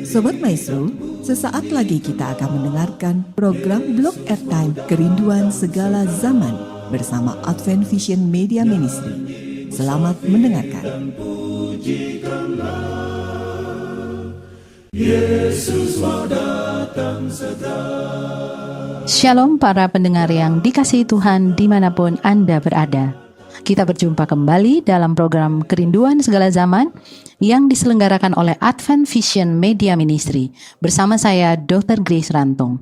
Sobat Maestro, sesaat lagi kita akan mendengarkan program Blog Airtime Kerinduan Segala Zaman bersama Advent Vision Media Ministry. Selamat mendengarkan. Yesus mau datang segera. Shalom para pendengar yang dikasihi Tuhan dimanapun Anda berada. Kita berjumpa kembali dalam program Kerinduan Segala Zaman yang diselenggarakan oleh Advent Vision Media Ministry bersama saya Dr. Grace Rantung.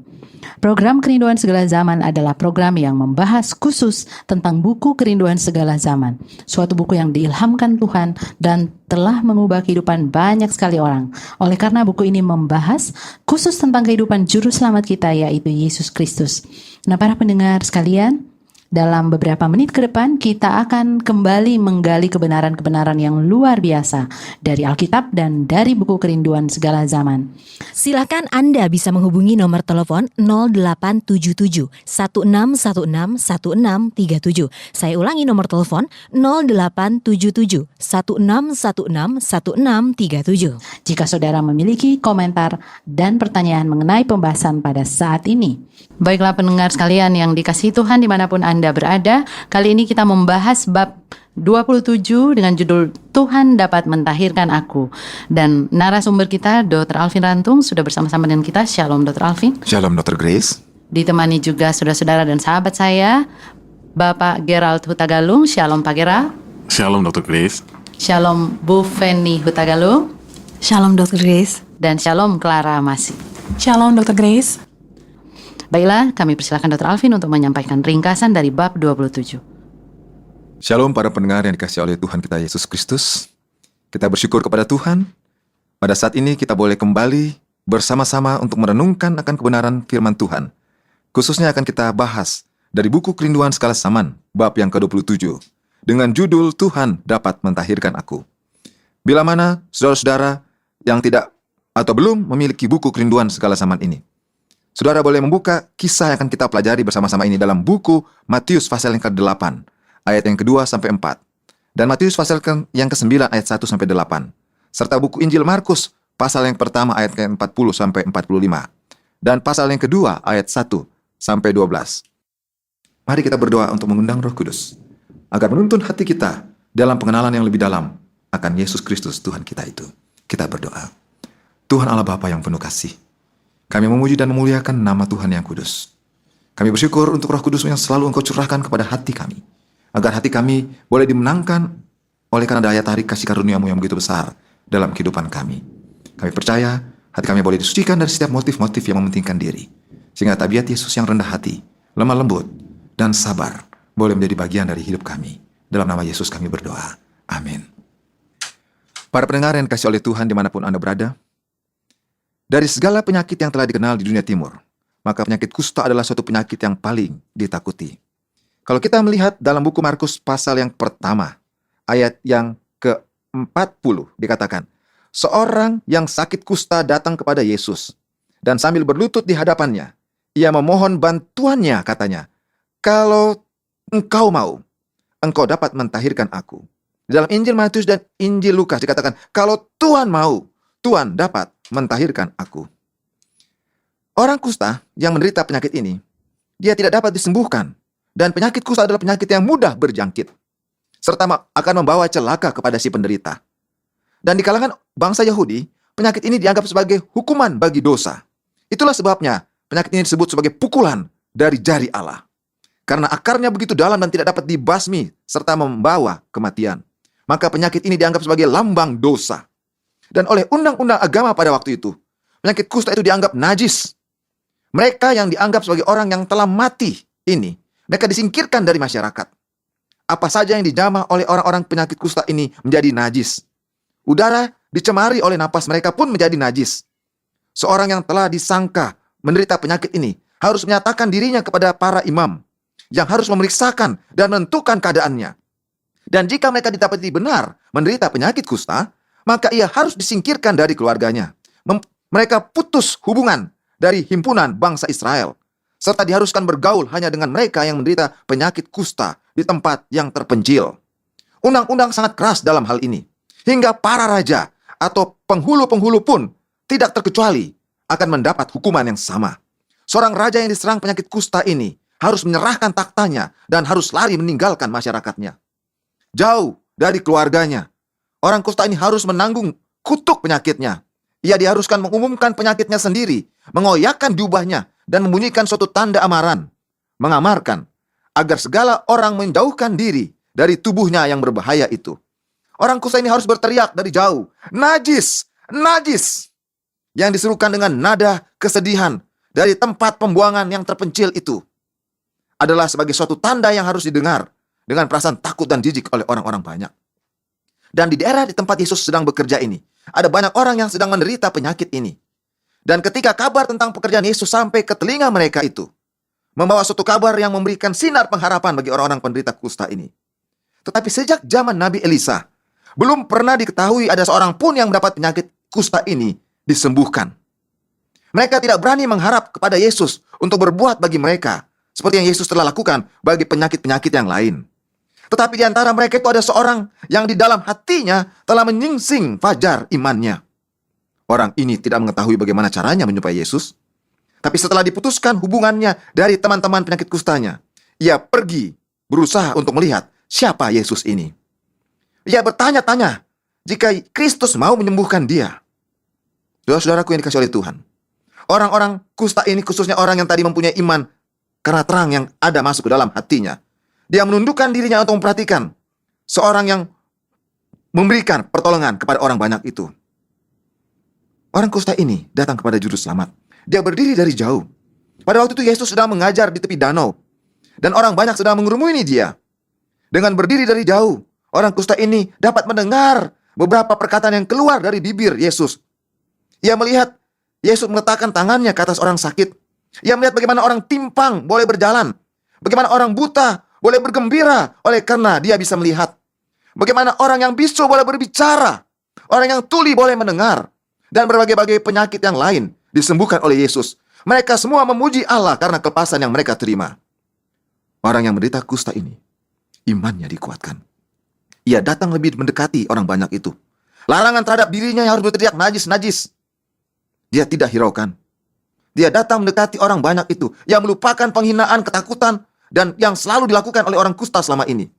Program Kerinduan Segala Zaman adalah program yang membahas khusus tentang buku Kerinduan Segala Zaman, suatu buku yang diilhamkan Tuhan dan telah mengubah kehidupan banyak sekali orang. Oleh karena buku ini membahas khusus tentang kehidupan juru selamat kita, yaitu Yesus Kristus. Nah, para pendengar sekalian, dalam beberapa menit ke depan kita akan kembali menggali kebenaran-kebenaran yang luar biasa dari Alkitab dan dari buku Kerinduan Segala Zaman. Silakan Anda bisa menghubungi nomor telepon 0877 1616 1637. Saya ulangi nomor telepon 0877 1616 1637. Jika saudara memiliki komentar dan pertanyaan mengenai pembahasan pada saat ini. Baiklah pendengar sekalian yang dikasihi Tuhan dimanapun Anda berada, kali ini kita membahas bab 27 dengan judul Tuhan dapat mentahirkan aku. Dan narasumber kita Dr. Alvin Rantung sudah bersama-sama dengan kita. Shalom Dr. Alvin. Shalom Dr. Grace. Ditemani juga saudara-saudara dan sahabat saya, Bapak Gerald Hutagalung. Shalom Pak Gerald. Shalom Dr. Grace. Shalom Bu Feni Hutagalung. Shalom Dr. Grace. Dan shalom Clara Masih. Shalom Dr. Grace. Baiklah, kami persilakan Dr. Alvin untuk menyampaikan ringkasan dari bab 27. Shalom para pendengar yang dikasihi oleh Tuhan kita Yesus Kristus. Kita bersyukur kepada Tuhan. Pada saat ini kita boleh kembali bersama-sama untuk merenungkan akan kebenaran firman Tuhan. Khususnya akan kita bahas dari buku Kerinduan Segala Zaman, bab yang ke-27. Dengan judul Tuhan dapat mentahirkan aku. Bila mana saudara-saudara yang tidak atau belum memiliki buku Kerinduan Segala Zaman ini, saudara boleh membuka kisah yang akan kita pelajari bersama-sama ini dalam buku Matius pasal yang ke-8, ayat yang ke-2 sampai 4. Dan Matius pasal yang ke-9 ayat 1 sampai 8. Serta buku Injil Markus pasal yang pertama ayat ke-40 sampai 45. Dan pasal yang kedua ayat 1 sampai 12. Mari kita berdoa untuk mengundang Roh Kudus agar menuntun hati kita dalam pengenalan yang lebih dalam akan Yesus Kristus Tuhan kita itu. Kita berdoa. Tuhan Allah Bapa yang penuh kasih, kami memuji dan memuliakan nama Tuhan yang kudus. Kami bersyukur untuk Roh Kudus yang selalu Engkau curahkan kepada hati kami, agar hati kami boleh dimenangkan oleh karena daya tarik kasih karunia-Mu yang begitu besar dalam kehidupan kami. Kami percaya hati kami boleh disucikan dari setiap motif-motif yang mementingkan diri, sehingga tabiat Yesus yang rendah hati, lemah lembut, dan sabar boleh menjadi bagian dari hidup kami. Dalam nama Yesus kami berdoa. Amin. Para pendengar yang dikasihi oleh Tuhan dimanapun Anda berada, dari segala penyakit yang telah dikenal di dunia timur, maka penyakit kusta adalah suatu penyakit yang paling ditakuti. Kalau kita melihat dalam buku Markus pasal yang pertama, ayat yang ke-40 dikatakan, seorang yang sakit kusta datang kepada Yesus, dan sambil berlutut di hadapannya, ia memohon bantuannya, katanya, kalau engkau mau, engkau dapat mentahirkan aku. Di dalam Injil Matius dan Injil Lukas dikatakan, kalau Tuhan mau, Tuhan dapat mentahirkan aku. Orang kusta yang menderita penyakit ini, dia tidak dapat disembuhkan. Dan penyakit kusta adalah penyakit yang mudah berjangkit, serta akan membawa celaka kepada si penderita. Dan di kalangan bangsa Yahudi, penyakit ini dianggap sebagai hukuman bagi dosa. Itulah sebabnya penyakit ini disebut sebagai pukulan dari jari Allah. Karena akarnya begitu dalam dan tidak dapat dibasmi, serta membawa kematian. Maka penyakit ini dianggap sebagai lambang dosa. Dan oleh undang-undang agama pada waktu itu, penyakit kusta itu dianggap najis. Mereka yang dianggap sebagai orang yang telah mati ini, mereka disingkirkan dari masyarakat. Apa saja yang dijamah oleh orang-orang penyakit kusta ini menjadi najis. Udara dicemari oleh napas mereka pun menjadi najis. Seorang yang telah disangka menderita penyakit ini harus menyatakan dirinya kepada para imam yang harus memeriksakan dan menentukan keadaannya. Dan jika mereka didapati benar menderita penyakit kusta, maka ia harus disingkirkan dari keluarganya. Mereka putus hubungan dari himpunan bangsa Israel, serta diharuskan bergaul hanya dengan mereka yang menderita penyakit kusta di tempat yang terpencil. Undang-undang sangat keras dalam hal ini, hingga para raja atau penghulu-penghulu pun tidak terkecuali akan mendapat hukuman yang sama. Seorang raja yang diserang penyakit kusta ini harus menyerahkan taktanya dan harus lari meninggalkan masyarakatnya. Jauh dari keluarganya, orang kusta ini harus menanggung kutuk penyakitnya. Ia diharuskan mengumumkan penyakitnya sendiri, mengoyakkan jubahnya, dan membunyikan suatu tanda amaran, mengamarkan agar segala orang menjauhkan diri dari tubuhnya yang berbahaya itu. Orang kusta ini harus berteriak dari jauh, "Najis! Najis!" Yang diserukan dengan nada kesedihan dari tempat pembuangan yang terpencil itu adalah sebagai suatu tanda yang harus didengar dengan perasaan takut dan jijik oleh orang-orang banyak. Dan di daerah di tempat Yesus sedang bekerja ini, ada banyak orang yang sedang menderita penyakit ini. Dan ketika kabar tentang pekerjaan Yesus sampai ke telinga mereka itu, membawa suatu kabar yang memberikan sinar pengharapan bagi orang-orang penderita kusta ini. Tetapi sejak zaman Nabi Elisa, belum pernah diketahui ada seorang pun yang mendapat penyakit kusta ini disembuhkan. Mereka tidak berani mengharap kepada Yesus untuk berbuat bagi mereka, seperti yang Yesus telah lakukan bagi penyakit-penyakit yang lain. Tetapi di antara mereka itu ada seorang yang di dalam hatinya telah menyingsing fajar imannya. Orang ini tidak mengetahui bagaimana caranya menjumpai Yesus. Tapi setelah diputuskan hubungannya dari teman-teman penyakit kustanya, ia pergi berusaha untuk melihat siapa Yesus ini. Ia bertanya-tanya jika Kristus mau menyembuhkan dia. Saudara-saudaraku yang dikasihi oleh Tuhan, orang-orang kusta ini, khususnya orang yang tadi mempunyai iman karena terang yang ada masuk ke dalam hatinya, dia menundukkan dirinya untuk memperhatikan seorang yang memberikan pertolongan kepada orang banyak itu. Orang kusta ini datang kepada juru selamat. Dia berdiri dari jauh. Pada waktu itu Yesus sedang mengajar di tepi danau, dan orang banyak sedang mengerumuni dia. Dengan berdiri dari jauh, orang kusta ini dapat mendengar beberapa perkataan yang keluar dari bibir Yesus. Ia melihat Yesus meletakkan tangannya ke atas orang sakit. Ia melihat bagaimana orang timpang boleh berjalan, bagaimana orang buta boleh bergembira oleh karena dia bisa melihat, bagaimana orang yang bisu boleh berbicara, orang yang tuli boleh mendengar, dan berbagai-bagai penyakit yang lain disembuhkan oleh Yesus. Mereka semua memuji Allah karena kelepasan yang mereka terima. Orang yang menderita kusta ini, imannya dikuatkan. Ia datang lebih mendekati orang banyak itu. Larangan terhadap dirinya yang harus berteriak najis, najis, dia tidak hiraukan. Dia datang mendekati orang banyak itu yang melupakan penghinaan, ketakutan, dan yang selalu dilakukan oleh orang kusta selama ini.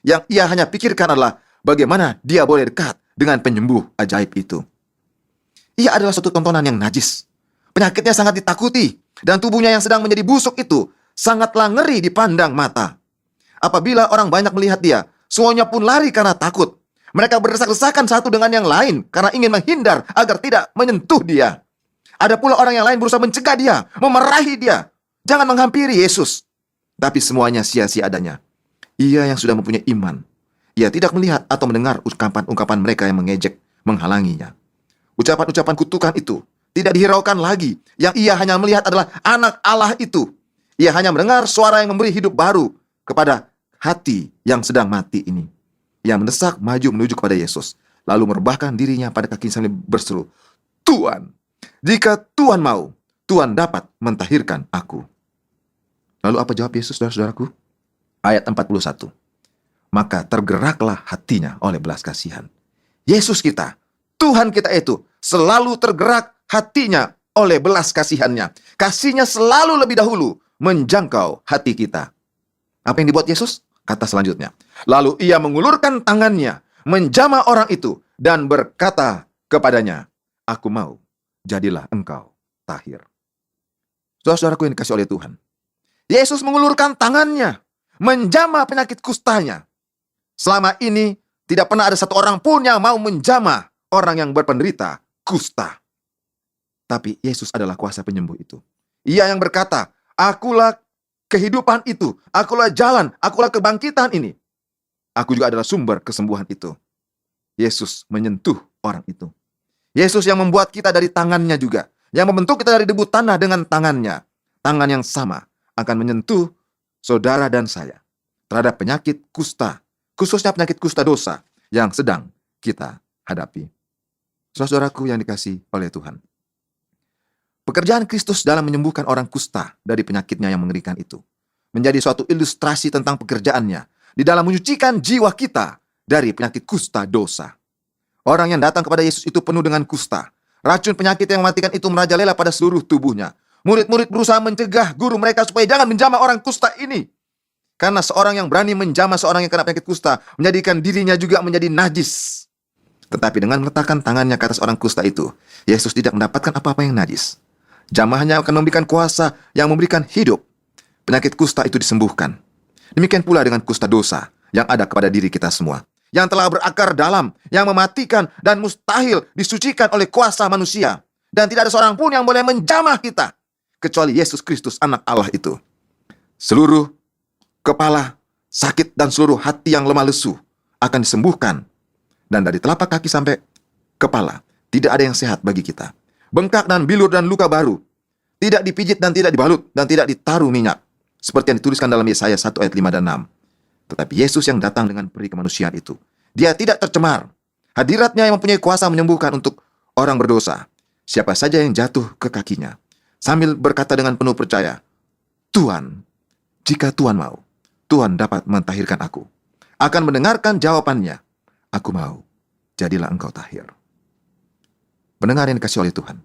Yang ia hanya pikirkan adalah bagaimana dia boleh dekat dengan penyembuh ajaib itu. Ia adalah suatu tontonan yang najis. Penyakitnya sangat ditakuti, dan tubuhnya yang sedang menjadi busuk itu sangatlah ngeri dipandang mata. Apabila orang banyak melihat dia, semuanya pun lari karena takut. Mereka berdesak-desakan satu dengan yang lain karena ingin menghindar agar tidak menyentuh dia. Ada pula orang yang lain berusaha mencegah dia, memarahi dia. Jangan menghampiri Yesus. Tapi semuanya sia-sia adanya. Ia yang sudah mempunyai iman, ia tidak melihat atau mendengar ungkapan-ungkapan mereka yang mengejek, menghalanginya. Ucapan-ucapan kutukan itu tidak dihiraukan lagi. Yang ia hanya melihat adalah anak Allah itu. Ia hanya mendengar suara yang memberi hidup baru kepada hati yang sedang mati ini. Ia mendesak maju menuju kepada Yesus, lalu merebahkan dirinya pada kaki sambil berseru, "Tuhan, jika Tuhan mau, Tuhan dapat mentahirkan aku." Lalu apa jawab Yesus, saudara-saudaraku? Ayat 41. Maka tergeraklah hatinya oleh belas kasihan. Yesus kita, Tuhan kita itu, selalu tergerak hatinya oleh belas kasihannya. Kasihnya selalu lebih dahulu menjangkau hati kita. Apa yang dibuat Yesus? Kata selanjutnya. Lalu ia mengulurkan tangannya, menjamah orang itu, dan berkata kepadanya, "Aku mau, jadilah engkau tahir." Saudara-saudaraku yang dikasihi oleh Tuhan, Yesus mengulurkan tangannya, menjamah penyakit kustanya. Selama ini tidak pernah ada satu orang pun yang mau menjamah orang yang berpenderita kusta. Tapi Yesus adalah kuasa penyembuh itu. Ia yang berkata, "Akulah kehidupan itu, akulah jalan, akulah kebangkitan ini. Aku juga adalah sumber kesembuhan itu." Yesus menyentuh orang itu. Yesus yang membuat kita dari tangannya juga, yang membentuk kita dari debu tanah dengan tangannya. Tangan yang sama akan menyentuh saudara dan saya terhadap penyakit kusta, khususnya penyakit kusta dosa yang sedang kita hadapi. Saudaraku yang dikasihi oleh Tuhan, pekerjaan Kristus dalam menyembuhkan orang kusta dari penyakitnya yang mengerikan itu menjadi suatu ilustrasi tentang pekerjaannya di dalam menyucikan jiwa kita dari penyakit kusta dosa. Orang yang datang kepada Yesus itu penuh dengan kusta. Racun penyakit yang mematikan itu merajalela pada seluruh tubuhnya. Murid-murid berusaha mencegah guru mereka supaya jangan menjamah orang kusta ini. Karena seorang yang berani menjamah seorang yang kena penyakit kusta menjadikan dirinya juga menjadi najis. Tetapi dengan meletakkan tangannya ke atas orang kusta itu, Yesus tidak mendapatkan apa-apa yang najis. Jamahnya akan memberikan kuasa yang memberikan hidup. Penyakit kusta itu disembuhkan. Demikian pula dengan kusta dosa yang ada kepada diri kita semua, yang telah berakar dalam, yang mematikan dan mustahil disucikan oleh kuasa manusia. Dan tidak ada seorang pun yang boleh menjamah kita, kecuali Yesus Kristus, anak Allah itu. Seluruh kepala sakit dan seluruh hati yang lemah lesu akan disembuhkan. Dan dari telapak kaki sampai kepala, tidak ada yang sehat bagi kita. Bengkak dan bilur dan luka baru, tidak dipijit dan tidak dibalut, dan tidak ditaruh minyak. Seperti yang dituliskan dalam Yesaya 1 ayat 5 dan 6. Tetapi Yesus yang datang dengan peri kemanusiaan itu, dia tidak tercemar. Hadiratnya yang mempunyai kuasa menyembuhkan untuk orang berdosa. Siapa saja yang jatuh ke kakinya, sambil berkata dengan penuh percaya, Tuhan, jika Tuhan mau, Tuhan dapat mentahirkan aku. Akan mendengarkan jawabannya, aku mau, jadilah engkau tahir. Pendengar yang dikasihi oleh Tuhan,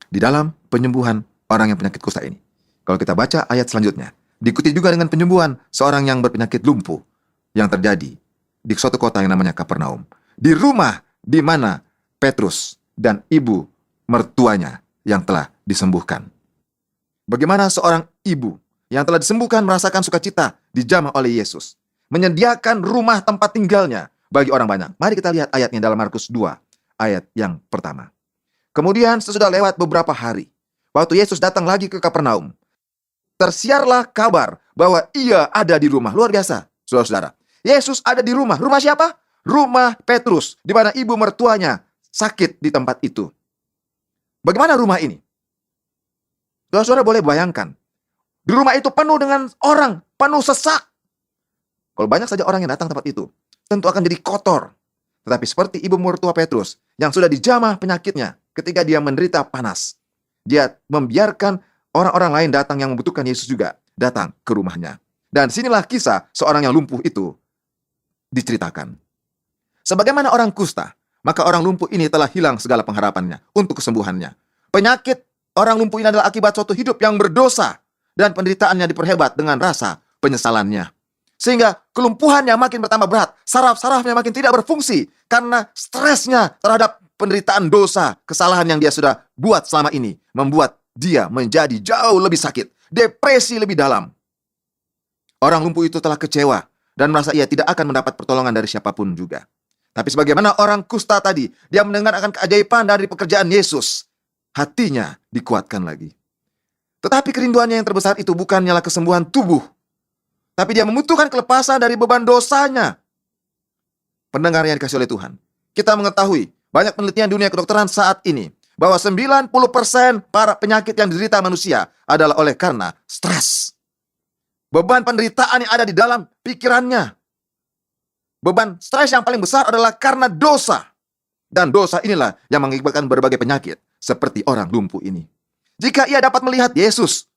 di dalam penyembuhan orang yang penyakit kusta ini, kalau kita baca ayat selanjutnya, diikuti juga dengan penyembuhan seorang yang berpenyakit lumpuh yang terjadi di suatu kota yang namanya Kapernaum. Di rumah di mana Petrus dan ibu mertuanya yang telah disembuhkan. Bagaimana seorang ibu yang telah disembuhkan merasakan sukacita dijamah oleh Yesus, menyediakan rumah tempat tinggalnya bagi orang banyak. Mari kita lihat ayatnya dalam Markus 2, ayat yang pertama. Kemudian sesudah lewat beberapa hari, waktu Yesus datang lagi ke Kapernaum, tersiarlah kabar bahwa ia ada di rumah. Luar biasa, saudara-saudara. Yesus ada di rumah. Rumah siapa? Rumah Petrus, di mana ibu mertuanya sakit di tempat itu. Bagaimana rumah ini? Saudara-saudara boleh bayangkan, di rumah itu penuh dengan orang, penuh sesak. Kalau banyak saja orang yang datang tempat itu, tentu akan jadi kotor. Tetapi seperti ibu mertua Petrus yang sudah dijamah penyakitnya ketika dia menderita panas, dia membiarkan orang-orang lain datang yang membutuhkan Yesus juga datang ke rumahnya. Dan sinilah kisah seorang yang lumpuh itu diceritakan. Sebagaimana orang kusta, maka orang lumpuh ini telah hilang segala pengharapannya untuk kesembuhannya. Penyakit orang lumpuh ini adalah akibat suatu hidup yang berdosa, dan penderitaannya diperhebat dengan rasa penyesalannya. Sehingga kelumpuhannya makin bertambah berat, saraf-sarafnya makin tidak berfungsi karena stresnya terhadap penderitaan dosa, kesalahan yang dia sudah buat selama ini, membuat dia menjadi jauh lebih sakit, depresi lebih dalam. Orang lumpuh itu telah kecewa dan merasa ia tidak akan mendapat pertolongan dari siapapun juga. Tapi sebagaimana orang kusta tadi, dia mendengar akan keajaiban dari pekerjaan Yesus, hatinya dikuatkan lagi. Tetapi kerinduannya yang terbesar itu bukannya kesembuhan tubuh, tapi dia membutuhkan kelepasan dari beban dosanya. Pendengar yang dikasihi oleh Tuhan, kita mengetahui banyak penelitian dunia kedokteran saat ini bahwa 90% para penyakit yang diderita manusia adalah oleh karena stres. Beban penderitaan yang ada di dalam pikirannya. Beban stres yang paling besar adalah karena dosa. Dan dosa inilah yang mengakibatkan berbagai penyakit seperti orang lumpuh ini. Jika ia dapat melihat Yesus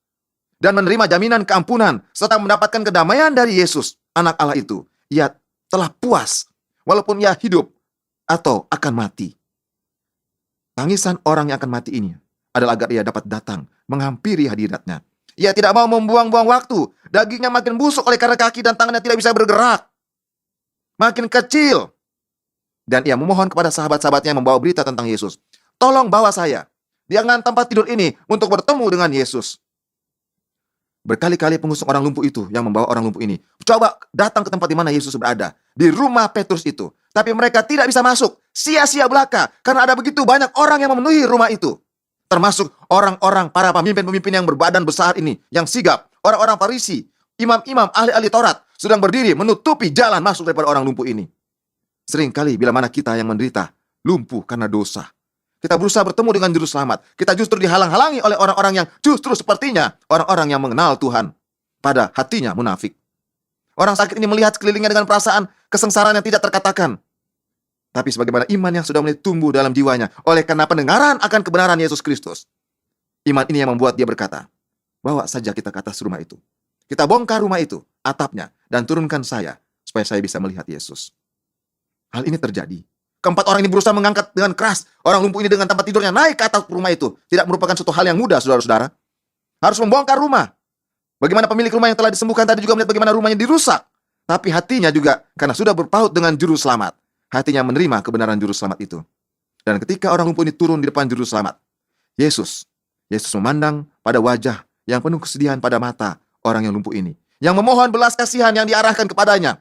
dan menerima jaminan keampunan serta mendapatkan kedamaian dari Yesus, anak Allah itu, ia telah puas walaupun ia hidup atau akan mati. Tangisan orang yang akan mati ini adalah agar ia dapat datang menghampiri hadiratnya. Ia tidak mau membuang-buang waktu. Dagingnya makin busuk oleh karena kaki dan tangannya tidak bisa bergerak. Makin kecil. Dan ia memohon kepada sahabat-sahabatnya yang membawa berita tentang Yesus. Tolong bawa saya. Jangan tempat tidur ini untuk bertemu dengan Yesus. Berkali-kali pengusung orang lumpuh itu yang membawa orang lumpuh ini coba datang ke tempat di mana Yesus berada, di rumah Petrus itu. Tapi mereka tidak bisa masuk, sia-sia belaka, karena ada begitu banyak orang yang memenuhi rumah itu. Termasuk orang-orang, para pemimpin-pemimpin yang berbadan besar ini, yang sigap, orang-orang Farisi, imam-imam, ahli-ahli Taurat, sedang berdiri menutupi jalan masuk daripada orang lumpuh ini. Seringkali bila mana kita yang menderita lumpuh karena dosa, kita berusaha bertemu dengan juru selamat. Kita justru dihalang-halangi oleh orang-orang yang justru sepertinya orang-orang yang mengenal Tuhan. Pada hatinya munafik. Orang sakit ini melihat sekelilingnya dengan perasaan kesengsaraan yang tidak terkatakan. Tapi sebagaimana iman yang sudah mulai tumbuh dalam jiwanya oleh karena pendengaran akan kebenaran Yesus Kristus. Iman ini yang membuat dia berkata, bawa saja kita ke atas rumah itu. Kita bongkar rumah itu, atapnya, dan turunkan saya supaya saya bisa melihat Yesus. Hal ini terjadi. Keempat orang ini berusaha mengangkat dengan keras orang lumpuh ini dengan tempat tidurnya naik ke atas rumah itu. Tidak merupakan suatu hal yang mudah, saudara-saudara. Harus membongkar rumah. Bagaimana pemilik rumah yang telah disembuhkan tadi juga melihat bagaimana rumahnya dirusak. Tapi hatinya juga, karena sudah berpaut dengan juru selamat, hatinya menerima kebenaran juru selamat itu. Dan ketika orang lumpuh ini turun di depan juru selamat, Yesus memandang pada wajah yang penuh kesedihan pada mata orang yang lumpuh ini, yang memohon belas kasihan yang diarahkan kepadanya.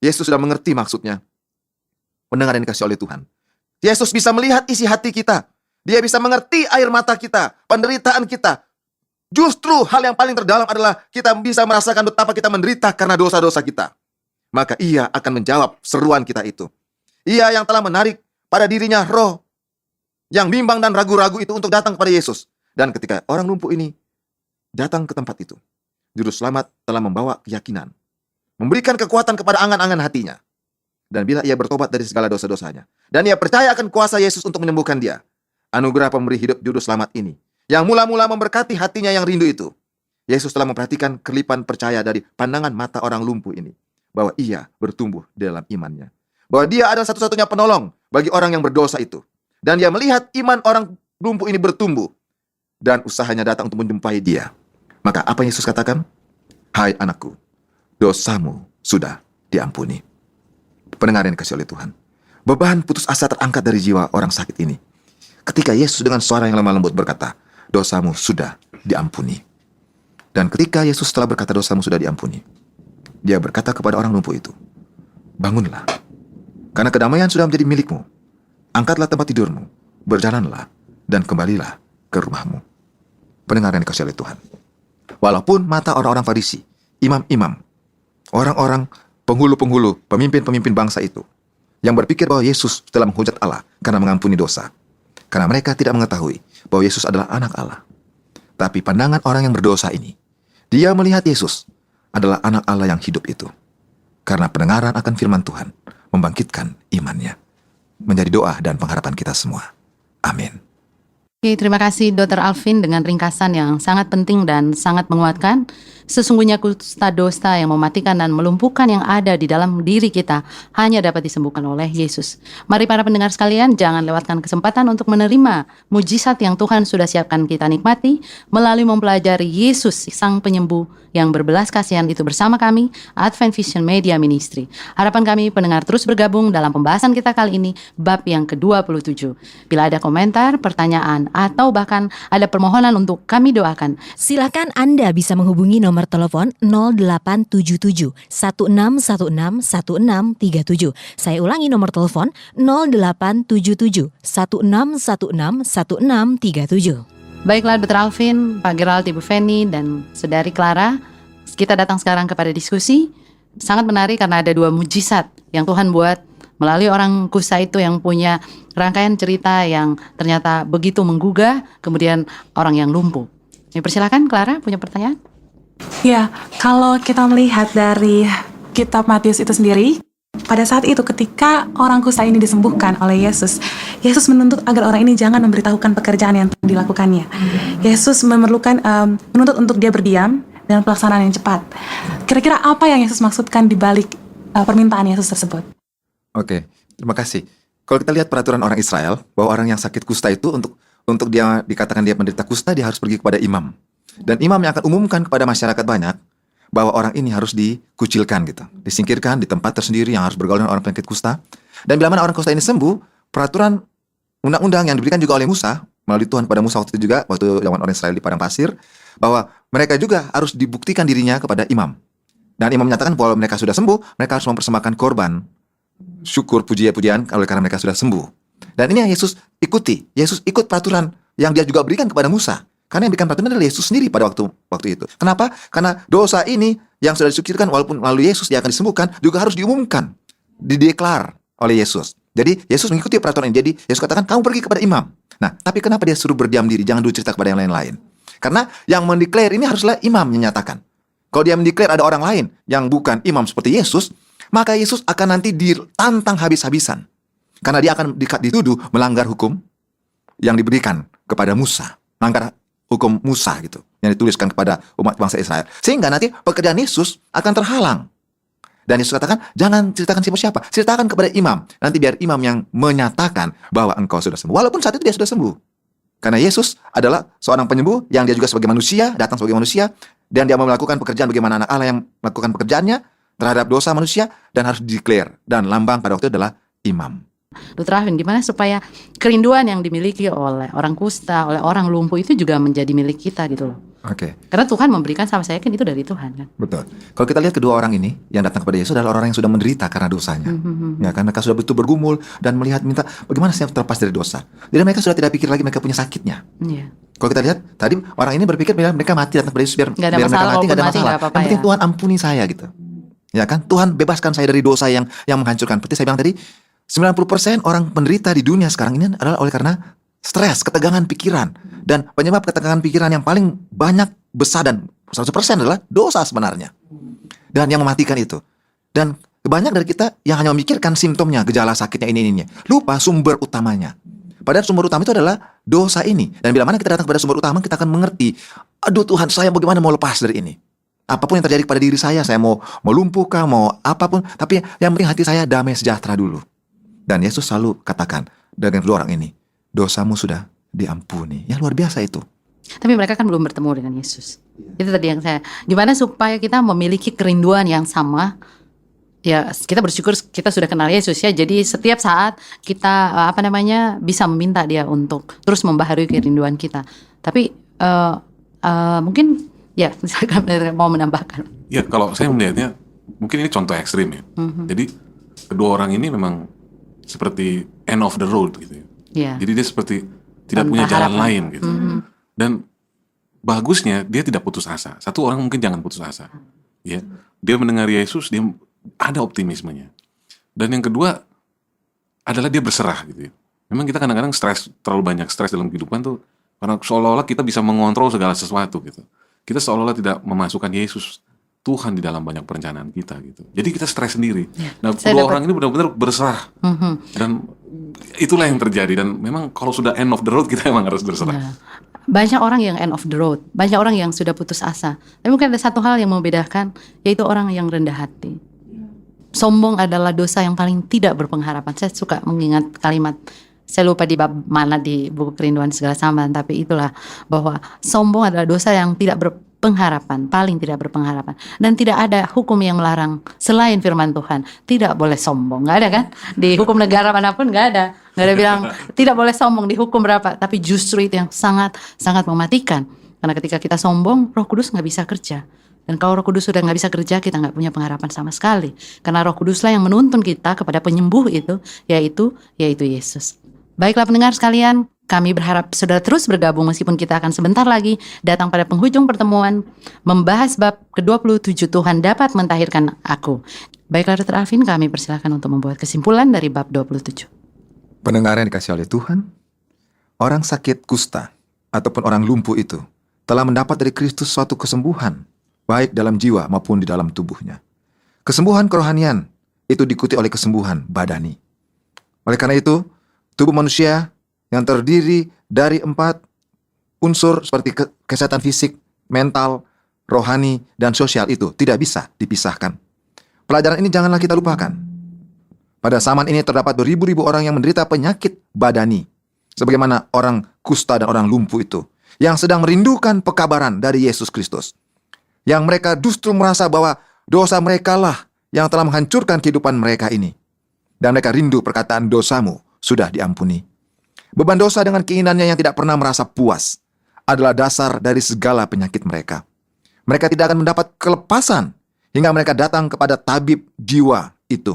Yesus sudah mengerti maksudnya. Pendengar yang dikasih oleh Tuhan, Yesus bisa melihat isi hati kita. Dia bisa mengerti air mata kita, penderitaan kita. Justru hal yang paling terdalam adalah kita bisa merasakan betapa kita menderita karena dosa-dosa kita. Maka ia akan menjawab seruan kita itu. Ia yang telah menarik pada dirinya roh yang bimbang dan ragu-ragu itu untuk datang kepada Yesus. Dan ketika orang lumpuh ini datang ke tempat itu, juru selamat telah membawa keyakinan, memberikan kekuatan kepada angan-angan hatinya. Dan bila ia bertobat dari segala dosa-dosanya, dan ia percaya akan kuasa Yesus untuk menyembuhkan dia, anugerah pemberi hidup juru selamat ini, yang mula-mula memberkati hatinya yang rindu itu, Yesus telah memperhatikan kelipan percaya dari pandangan mata orang lumpuh ini, bahwa ia bertumbuh dalam imannya, bahwa dia adalah satu-satunya penolong bagi orang yang berdosa itu. Dan dia melihat iman orang lumpuh ini bertumbuh, dan usahanya datang untuk menjumpai dia. Maka apa yang Yesus katakan? Hai anakku, dosamu sudah diampuni. Pendengar yang dikasih oleh Tuhan, beban putus asa terangkat dari jiwa orang sakit ini ketika Yesus dengan suara yang lemah lembut berkata, dosamu sudah diampuni. Dan ketika Yesus telah berkata dosamu sudah diampuni, dia berkata kepada orang lumpuh itu, bangunlah, karena kedamaian sudah menjadi milikmu. Angkatlah tempat tidurmu, berjalanlah, dan kembalilah ke rumahmu. Pendengar yang dikasih oleh Tuhan, walaupun mata orang-orang Farisi, imam-imam, orang-orang penghulu-penghulu, pemimpin-pemimpin bangsa itu, yang berpikir bahwa Yesus telah menghujat Allah karena mengampuni dosa, karena mereka tidak mengetahui bahwa Yesus adalah anak Allah. Tapi pandangan orang yang berdosa ini, dia melihat Yesus adalah anak Allah yang hidup itu. Karena pendengaran akan firman Tuhan membangkitkan imannya. Menjadi doa dan pengharapan kita semua. Amin. Oke, terima kasih Dr. Alvin dengan ringkasan yang sangat penting dan sangat menguatkan. Sesungguhnya kusta dosa yang mematikan dan melumpuhkan yang ada di dalam diri kita hanya dapat disembuhkan oleh Yesus. Mari para pendengar sekalian, jangan lewatkan kesempatan untuk menerima mujizat yang Tuhan sudah siapkan kita nikmati melalui mempelajari Yesus, Sang Penyembuh yang berbelas kasihan itu bersama kami, Advent Vision Media Ministry. Harapan kami pendengar terus bergabung dalam pembahasan kita kali ini, bab yang ke-27. Bila ada komentar, pertanyaan, atau bahkan ada permohonan untuk kami doakan, Silakan Anda bisa menghubungi nomor telepon 0877 1616 1637. Saya ulangi nomor telepon 0877 1616 1637. Baiklah Dr. Alvin, Pak Gerald, Ibu Feni, dan Saudari Clara, kita datang sekarang kepada diskusi. Sangat menarik karena ada dua mujizat yang Tuhan buat melalui orang kusta itu yang punya rangkaian cerita yang ternyata begitu menggugah, kemudian orang yang lumpuh. Persilakan Clara, punya pertanyaan? Ya, kalau kita melihat dari kitab Matius itu sendiri, pada saat itu ketika orang kusta ini disembuhkan oleh Yesus, Yesus menuntut agar orang ini jangan memberitahukan pekerjaan yang dilakukannya. Yesus menuntut untuk dia berdiam dan pelaksanaan yang cepat. Kira-kira apa yang Yesus maksudkan di balik permintaan Yesus tersebut? Oke, terima kasih. Kalau kita lihat peraturan orang Israel, bahwa orang yang sakit kusta itu untuk dia dikatakan dia menderita kusta, dia harus pergi kepada imam. Dan imam yang akan umumkan kepada masyarakat banyak bahwa orang ini harus dikucilkan gitu, disingkirkan di tempat tersendiri yang harus bergaul dengan orang penyakit kusta. Dan bila mana orang kusta ini sembuh, peraturan undang-undang yang diberikan juga oleh Musa, melalui Tuhan pada Musa waktu itu juga, waktu zaman orang Israel di padang pasir, bahwa mereka juga harus dibuktikan dirinya kepada imam. Dan imam menyatakan bahwa mereka sudah sembuh, mereka harus mempersembahkan korban syukur, pujian-pujian karena mereka sudah sembuh. Dan ini yang Yesus ikuti. Yesus ikut peraturan yang dia juga berikan kepada Musa. Karena yang berikan peraturan adalah Yesus sendiri pada waktu itu. Kenapa? Karena dosa ini yang sudah disucikan walaupun melalui Yesus dia akan disembuhkan, juga harus diumumkan, dideklar oleh Yesus. Jadi Yesus mengikuti peraturan ini. Jadi Yesus katakan, kamu pergi kepada imam. Nah, tapi kenapa dia suruh berdiam diri? Jangan dulu cerita kepada yang lain-lain. Karena yang mendeklar ini haruslah imam menyatakan. Kalau dia mendeklar ada orang lain yang bukan imam seperti Yesus, maka Yesus akan nanti ditantang habis-habisan. Karena dia akan dituduh melanggar hukum yang diberikan kepada Musa. Melanggar hukum Musa gitu, yang dituliskan kepada umat bangsa Israel. Sehingga nanti pekerjaan Yesus akan terhalang. Dan Yesus katakan, jangan ceritakan siapa-siapa, ceritakan kepada imam. Nanti biar imam yang menyatakan bahwa engkau sudah sembuh. Walaupun saat itu dia sudah sembuh. Karena Yesus adalah seorang penyembuh yang dia juga sebagai manusia, datang sebagai manusia, dan dia mau melakukan pekerjaan bagaimana anak Allah yang melakukan pekerjaannya terhadap dosa manusia, dan harus declare. Dan lambang pada waktu itu adalah imam. Dr. Alvin, gimana supaya kerinduan yang dimiliki oleh orang kusta, oleh orang lumpuh itu juga menjadi milik kita gitu loh. Oke. Karena Tuhan memberikan sama saya kan itu dari Tuhan kan. Betul. Kalau kita lihat kedua orang ini yang datang kepada Yesus adalah orang yang sudah menderita karena dosanya. Ya, karena mereka sudah betul bergumul dan minta bagaimana saya terlepas dari dosa. Jadi mereka sudah tidak pikir lagi mereka punya sakitnya. Iya. Kalau kita lihat tadi orang ini berpikir biar mereka mati datang kepada Yesus biar Nggak ada mereka masalah, mati nggak ada walaupun mati masalah. nggak apa-apa Yang penting ya. Tuhan ampuni saya gitu. Ya kan? Tuhan bebaskan saya dari dosa yang menghancurkan. Seperti saya bilang tadi, 90% orang penderita di dunia sekarang ini adalah oleh karena stres, ketegangan pikiran. Dan penyebab ketegangan pikiran yang paling banyak, besar dan 100% adalah dosa sebenarnya. Dan yang mematikan itu. Dan banyak dari kita yang hanya memikirkan simptomnya, gejala sakitnya ini. Lupa sumber utamanya. Padahal sumber utama itu adalah dosa ini. Dan bila mana kita datang kepada sumber utama, kita akan mengerti, aduh Tuhan, saya bagaimana mau lepas dari ini. Apapun yang terjadi kepada diri saya mau lumpuh kah, mau apapun. Tapi yang penting hati saya damai sejahtera dulu. Dan Yesus selalu katakan dengan kedua orang ini, dosamu sudah diampuni. Ya luar biasa itu. Tapi mereka kan belum bertemu dengan Yesus. Itu tadi yang saya, gimana supaya kita memiliki kerinduan yang sama. Ya kita bersyukur kita sudah kenal Yesus ya. Jadi setiap saat kita bisa meminta dia untuk terus membaharui kerinduan kita. Tapi mungkin ya misalkan mau menambahkan. Ya kalau saya melihatnya mungkin ini contoh ekstrim ya. Jadi kedua orang ini memang seperti end of the road gitu ya. Ya. Jadi dia seperti tidak punya jalan lain gitu. Dan bagusnya dia tidak putus asa. Satu orang mungkin jangan putus asa. Ya. Dia mendengar Yesus, dia ada optimismenya. Dan yang kedua adalah dia berserah gitu ya. Memang kita kadang-kadang terlalu banyak stres dalam kehidupan tuh karena seolah-olah kita bisa mengontrol segala sesuatu gitu. Kita seolah-olah tidak memasukkan Yesus Tuhan di dalam banyak perencanaan kita gitu. Jadi kita stres sendiri. Nah, kedua orang ini benar-benar berserah. Dan itulah yang terjadi. Dan memang kalau sudah end of the road kita memang harus berserah. Nah, banyak orang yang end of the road, banyak orang yang sudah putus asa. Tapi mungkin ada satu hal yang membedakan, yaitu orang yang rendah hati. Sombong adalah dosa yang paling tidak berpengharapan. Saya suka mengingat kalimat, saya lupa di bab mana di buku Kerinduan Segala Zaman, tapi itulah bahwa sombong adalah dosa yang tidak berpengharapan, paling tidak berpengharapan. Dan tidak ada hukum yang melarang selain firman Tuhan, tidak boleh sombong. Nggak ada kan? Di hukum negara manapun nggak ada. Nggak ada bilang tidak boleh sombong di hukum berapa. Tapi justru itu yang sangat mematikan. Karena ketika kita sombong, Roh Kudus nggak bisa kerja. Dan kalau Roh Kudus sudah nggak bisa kerja, kita nggak punya pengharapan sama sekali. Karena Roh Kuduslah yang menuntun kita kepada penyembuh itu, yaitu Yesus. Baiklah pendengar sekalian, kami berharap saudara terus bergabung meskipun kita akan sebentar lagi datang pada penghujung pertemuan membahas bab ke-27, Tuhan dapat mentahirkan aku. Baiklah Dr. Alvin, kami persilakan untuk membuat kesimpulan dari bab 27. Pendengar yang dikasihi oleh Tuhan, orang sakit kusta ataupun orang lumpuh itu telah mendapat dari Kristus suatu kesembuhan, baik dalam jiwa maupun di dalam tubuhnya. Kesembuhan kerohanian itu diikuti oleh kesembuhan badani. Oleh karena itu, tubuh manusia yang terdiri dari 4 unsur seperti kesehatan fisik, mental, rohani, dan sosial itu tidak bisa dipisahkan. Pelajaran ini janganlah kita lupakan. Pada zaman ini terdapat beribu-ribu orang yang menderita penyakit badani, sebagaimana orang kusta dan orang lumpuh itu, yang sedang merindukan pekabaran dari Yesus Kristus. Yang mereka justru merasa bahwa dosa mereka lah yang telah menghancurkan kehidupan mereka ini. Dan mereka rindu perkataan dosamu sudah diampuni. Beban dosa dengan keinginannya yang tidak pernah merasa puas adalah dasar dari segala penyakit mereka. Mereka tidak akan mendapat kelepasan hingga mereka datang kepada tabib jiwa itu.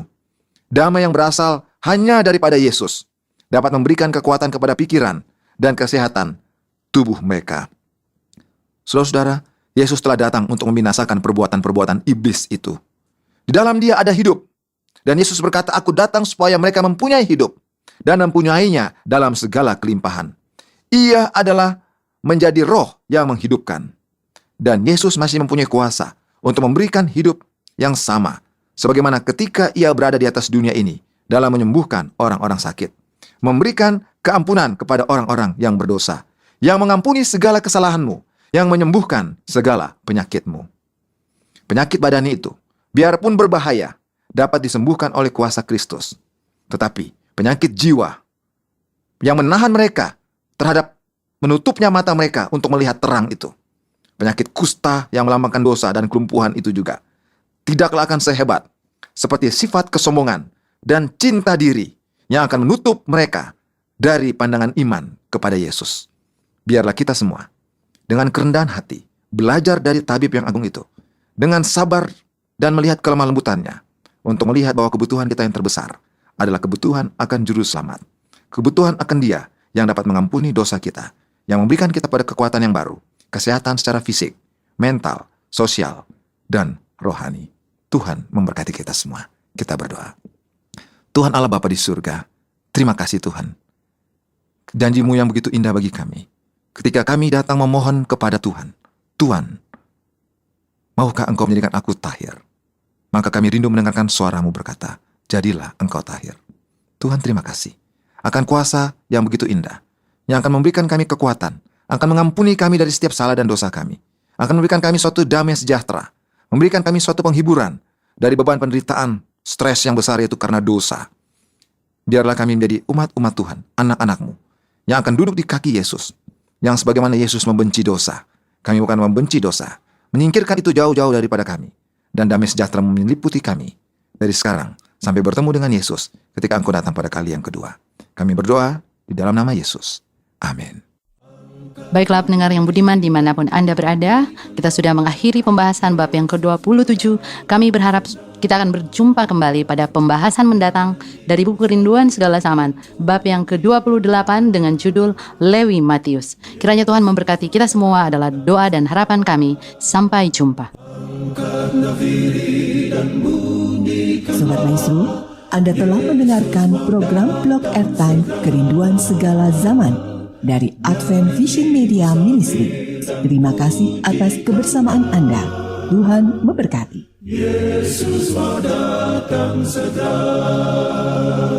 Damai yang berasal hanya daripada Yesus dapat memberikan kekuatan kepada pikiran dan kesehatan tubuh mereka. Saudara-saudara, Yesus telah datang untuk membinasakan perbuatan-perbuatan iblis itu. Di dalam Dia ada hidup. Dan Yesus berkata, aku datang supaya mereka mempunyai hidup dan mempunyainya dalam segala kelimpahan. Ia adalah menjadi roh yang menghidupkan. Dan Yesus masih mempunyai kuasa untuk memberikan hidup yang sama sebagaimana ketika ia berada di atas dunia ini dalam menyembuhkan orang-orang sakit, memberikan keampunan kepada orang-orang yang berdosa, yang mengampuni segala kesalahanmu, yang menyembuhkan segala penyakitmu. Penyakit badani itu, biarpun berbahaya, dapat disembuhkan oleh kuasa Kristus. Tetapi penyakit jiwa yang menahan mereka terhadap menutupnya mata mereka untuk melihat terang itu, penyakit kusta yang melambangkan dosa dan kelumpuhan itu juga tidaklah akan sehebat seperti sifat kesombongan dan cinta diri yang akan menutup mereka dari pandangan iman kepada Yesus. Biarlah kita semua dengan kerendahan hati belajar dari tabib yang agung itu, dengan sabar dan melihat kelemah lembutannya, untuk melihat bahwa kebutuhan kita yang terbesar adalah kebutuhan akan juru selamat, kebutuhan akan Dia yang dapat mengampuni dosa kita, yang memberikan kita pada kekuatan yang baru, kesehatan secara fisik, mental, sosial, dan rohani. Tuhan memberkati kita semua. Kita berdoa. Tuhan Allah Bapa di surga, terima kasih Tuhan. Janji-Mu yang begitu indah bagi kami. Ketika kami datang memohon kepada Tuhan, Tuhan, maukah Engkau menjadikan aku tahir? Maka kami rindu mendengarkan suara-Mu berkata, jadilah engkau tahir. Tuhan terima kasih akan kuasa yang begitu indah, yang akan memberikan kami kekuatan, akan mengampuni kami dari setiap salah dan dosa kami, akan memberikan kami suatu damai sejahtera, memberikan kami suatu penghiburan dari beban penderitaan, stres yang besar yaitu karena dosa. Biarlah kami menjadi umat-umat Tuhan, anak-anak-Mu, yang akan duduk di kaki Yesus, yang sebagaimana Yesus membenci dosa, kami bukan membenci dosa, menyingkirkan itu jauh-jauh daripada kami, dan damai sejahtera menyeliputi kami dari sekarang sampai bertemu dengan Yesus ketika Engkau datang pada kali yang kedua. Kami berdoa di dalam nama Yesus. Amin. Baiklah pendengar yang budiman dimanapun Anda berada, kita sudah mengakhiri pembahasan bab yang ke-27. Kami berharap kita akan berjumpa kembali pada pembahasan mendatang dari buku Kerinduan Segala Zaman, bab yang ke-28 dengan judul Lewi Matius. Kiranya Tuhan memberkati kita semua adalah doa dan harapan kami. Sampai jumpa. Sobat Maestro, Anda telah mendengarkan program Blog Airtime Kerinduan Segala Zaman dari Advent Vision Media Ministry. Terima kasih atas kebersamaan Anda. Tuhan memberkati. Yesus mau datang segera.